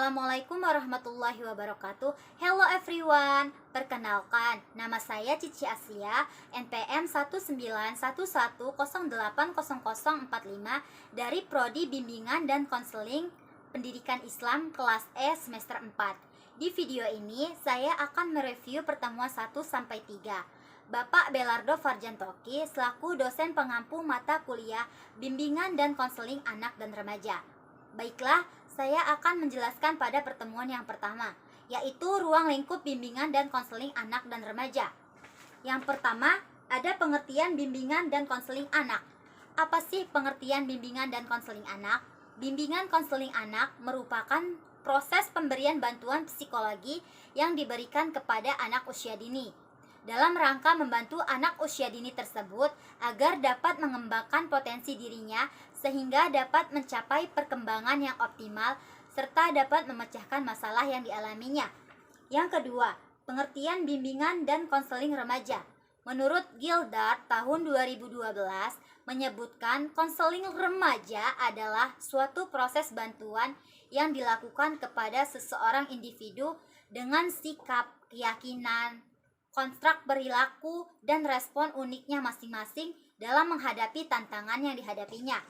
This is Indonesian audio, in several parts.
Assalamualaikum warahmatullahi wabarakatuh. Hello everyone. Perkenalkan, nama saya Cici Aslia, NPM 19110800045 dari Prodi Bimbingan dan Konseling Pendidikan Islam kelas E semester 4. Di video ini saya akan mereview pertemuan 1 sampai 3. Bapak Belardo Farjantoki selaku dosen pengampu mata kuliah Bimbingan dan Konseling Anak dan Remaja. Baiklah, saya akan menjelaskan pada pertemuan yang pertama, yaitu ruang lingkup bimbingan dan konseling anak dan remaja. Yang pertama, ada pengertian bimbingan dan konseling anak. Apa sih pengertian bimbingan dan konseling anak? Bimbingan konseling anak merupakan proses pemberian bantuan psikologi yang diberikan kepada anak usia dini dalam rangka membantu anak usia dini tersebut agar dapat mengembangkan potensi dirinya sehingga dapat mencapai perkembangan yang optimal serta dapat memecahkan masalah yang dialaminya. Yang kedua, pengertian bimbingan dan konseling remaja. Menurut Gildart tahun 2012 menyebutkan konseling remaja adalah suatu proses bantuan yang dilakukan kepada seseorang individu dengan sikap, keyakinan, konstruk perilaku, dan respon uniknya masing-masing dalam menghadapi tantangan yang dihadapinya.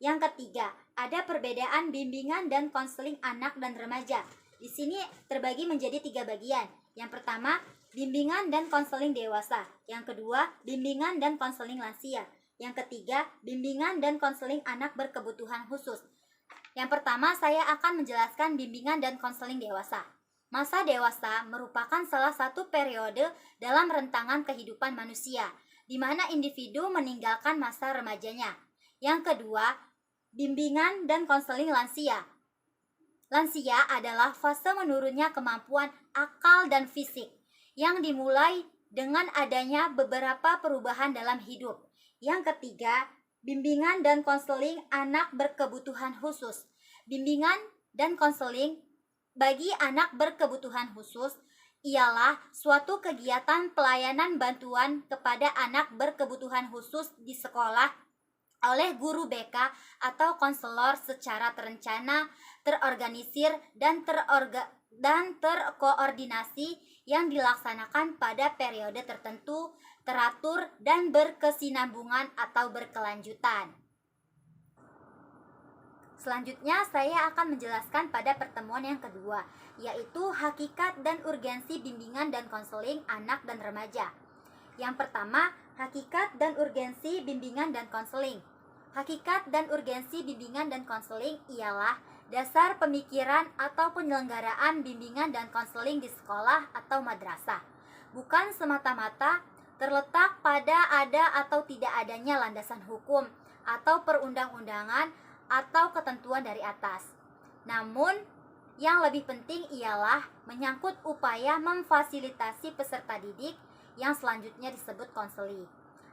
Yang ketiga, ada perbedaan bimbingan dan konseling anak dan remaja. Di sini terbagi menjadi 3 bagian. Yang pertama, bimbingan dan konseling dewasa. Yang kedua, bimbingan dan konseling lansia. Yang ketiga, bimbingan dan konseling anak berkebutuhan khusus. Yang pertama, saya akan menjelaskan bimbingan dan konseling dewasa. Masa dewasa merupakan salah satu periode dalam rentangan kehidupan manusia, di mana individu meninggalkan masa remajanya. Yang kedua, bimbingan dan konseling lansia. Lansia adalah fase menurunnya kemampuan akal dan fisik, yang dimulai dengan adanya beberapa perubahan dalam hidup. Yang ketiga, bimbingan dan konseling anak berkebutuhan khusus. Bimbingan dan konseling bagi anak berkebutuhan khusus ialah suatu kegiatan pelayanan bantuan kepada anak berkebutuhan khusus di sekolah oleh guru BK atau konselor secara terencana, terorganisir, dan terkoordinasi yang dilaksanakan pada periode tertentu, teratur, dan berkesinambungan atau berkelanjutan. Selanjutnya saya akan menjelaskan pada pertemuan yang kedua, yaitu hakikat dan urgensi bimbingan dan konseling anak dan remaja. Yang pertama, hakikat dan urgensi bimbingan dan konseling. Hakikat dan urgensi bimbingan dan konseling ialah dasar pemikiran atau penyelenggaraan bimbingan dan konseling di sekolah atau madrasah. Bukan semata-mata terletak pada ada atau tidak adanya landasan hukum atau perundang-undangan atau ketentuan dari atas. Namun, yang lebih penting ialah menyangkut upaya memfasilitasi peserta didik yang selanjutnya disebut konseli,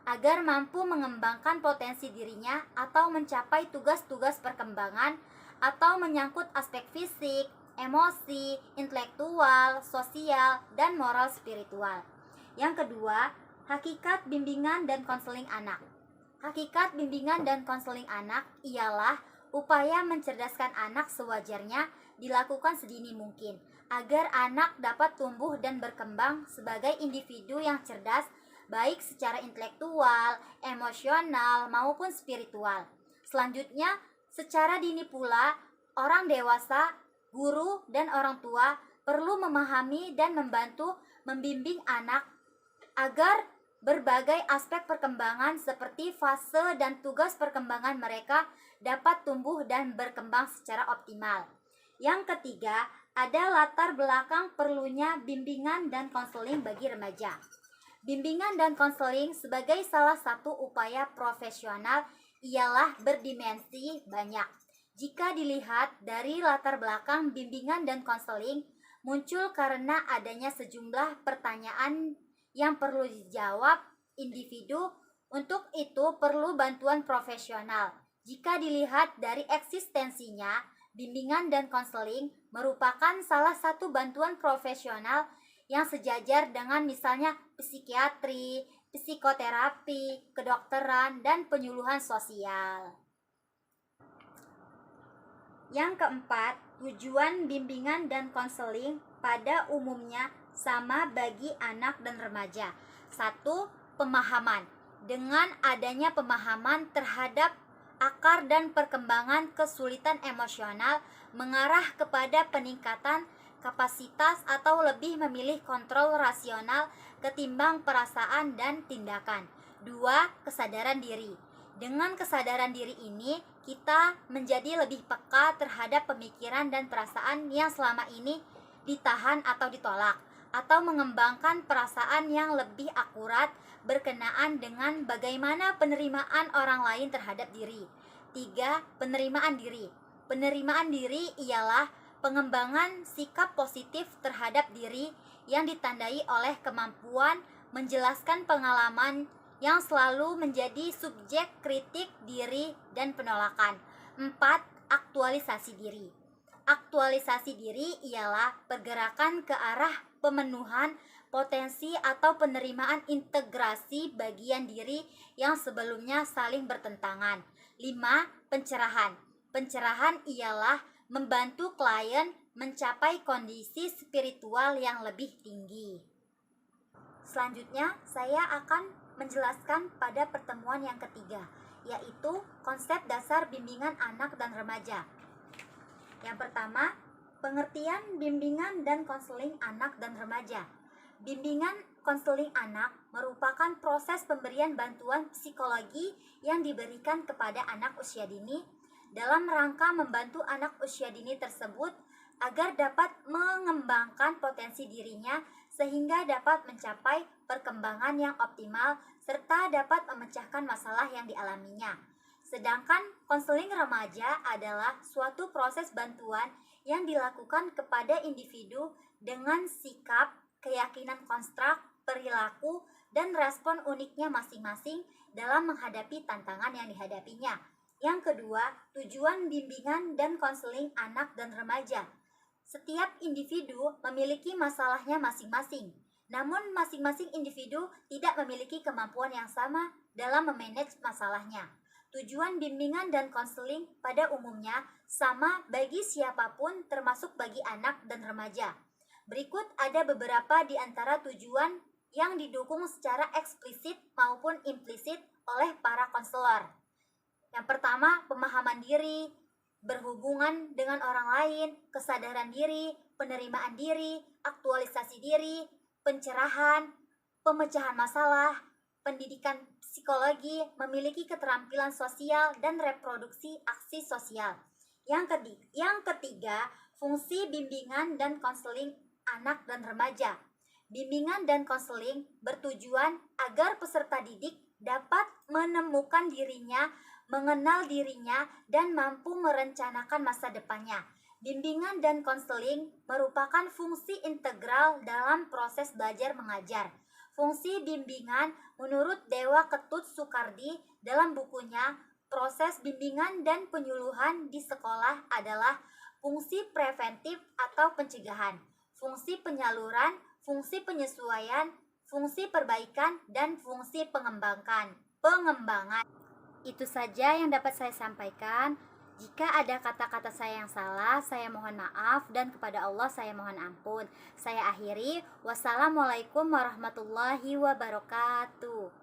agar mampu mengembangkan potensi dirinya atau mencapai tugas-tugas perkembangan atau menyangkut aspek fisik, emosi, intelektual, sosial, dan moral spiritual. Yang kedua, hakikat bimbingan dan konseling anak. Hakikat bimbingan dan konseling anak ialah upaya mencerdaskan anak sewajarnya dilakukan sedini mungkin, agar anak dapat tumbuh dan berkembang sebagai individu yang cerdas, baik secara intelektual, emosional, maupun spiritual. Selanjutnya, secara dini pula, orang dewasa, guru, dan orang tua perlu memahami dan membantu membimbing anak agar berbagai aspek perkembangan seperti fase dan tugas perkembangan mereka dapat tumbuh dan berkembang secara optimal. Yang ketiga, ada latar belakang perlunya bimbingan dan konseling bagi remaja. Bimbingan dan konseling sebagai salah satu upaya profesional ialah berdimensi banyak. Jika dilihat dari latar belakang bimbingan dan konseling muncul karena adanya sejumlah pertanyaan yang perlu dijawab individu. Untuk itu perlu bantuan profesional. Jika dilihat dari eksistensinya, bimbingan dan konseling merupakan salah satu bantuan profesional yang sejajar dengan misalnya psikiatri, psikoterapi, kedokteran, dan penyuluhan sosial. Yang keempat, tujuan bimbingan dan konseling pada umumnya sama bagi anak dan remaja. Satu, pemahaman. Dengan adanya pemahaman terhadap akar dan perkembangan kesulitan emosional mengarah kepada peningkatan kapasitas atau lebih memilih kontrol rasional ketimbang perasaan dan tindakan. Dua, kesadaran diri. Dengan kesadaran diri ini, kita menjadi lebih peka terhadap pemikiran dan perasaan yang selama ini ditahan atau ditolak, atau mengembangkan perasaan yang lebih akurat berkenaan dengan bagaimana penerimaan orang lain terhadap diri. Tiga, penerimaan diri. Penerimaan diri ialah pengembangan sikap positif terhadap diri yang ditandai oleh kemampuan menjelaskan pengalaman yang selalu menjadi subjek kritik diri dan penolakan. 4. Aktualisasi diri. Aktualisasi diri ialah pergerakan ke arah pemenuhan potensi atau penerimaan integrasi bagian diri yang sebelumnya saling bertentangan. 5. Pencerahan. Pencerahan ialah membantu klien mencapai kondisi spiritual yang lebih tinggi. Selanjutnya, saya akan menjelaskan pada pertemuan yang ketiga, yaitu konsep dasar bimbingan anak dan remaja. Yang pertama, pengertian bimbingan dan konseling anak dan remaja. Bimbingan konseling anak merupakan proses pemberian bantuan psikologi yang diberikan kepada anak usia dini dalam rangka membantu anak usia dini tersebut agar dapat mengembangkan potensi dirinya sehingga dapat mencapai perkembangan yang optimal serta dapat memecahkan masalah yang dialaminya. Sedangkan konseling remaja adalah suatu proses bantuan yang dilakukan kepada individu dengan sikap, keyakinan konstruk, perilaku, dan respon uniknya masing-masing dalam menghadapi tantangan yang dihadapinya. Yang kedua, tujuan bimbingan dan konseling anak dan remaja. Setiap individu memiliki masalahnya masing-masing, namun masing-masing individu tidak memiliki kemampuan yang sama dalam memanage masalahnya. Tujuan bimbingan dan konseling pada umumnya sama bagi siapapun termasuk bagi anak dan remaja. Berikut ada beberapa di antara tujuan yang didukung secara eksplisit maupun implisit oleh para konselor. Yang pertama, pemahaman diri, berhubungan dengan orang lain, kesadaran diri, penerimaan diri, aktualisasi diri, pencerahan, pemecahan masalah, pendidikan psikologi, memiliki keterampilan sosial, dan reproduksi aksi sosial. Yang ketiga, fungsi bimbingan dan konseling anak dan remaja. Bimbingan dan konseling bertujuan agar peserta didik dapat menemukan dirinya, mengenal dirinya, dan mampu merencanakan masa depannya. Bimbingan dan konseling merupakan fungsi integral dalam proses belajar mengajar. Fungsi bimbingan menurut Dewa Ketut Soekardi dalam bukunya Proses Bimbingan dan Penyuluhan di Sekolah adalah fungsi preventif atau pencegahan, fungsi penyaluran, fungsi penyesuaian, fungsi perbaikan, dan fungsi pengembangan. Itu saja yang dapat saya sampaikan. Jika ada kata-kata saya yang salah, saya mohon maaf, dan kepada Allah saya mohon ampun. Saya akhiri. Wassalamualaikum warahmatullahi wabarakatuh.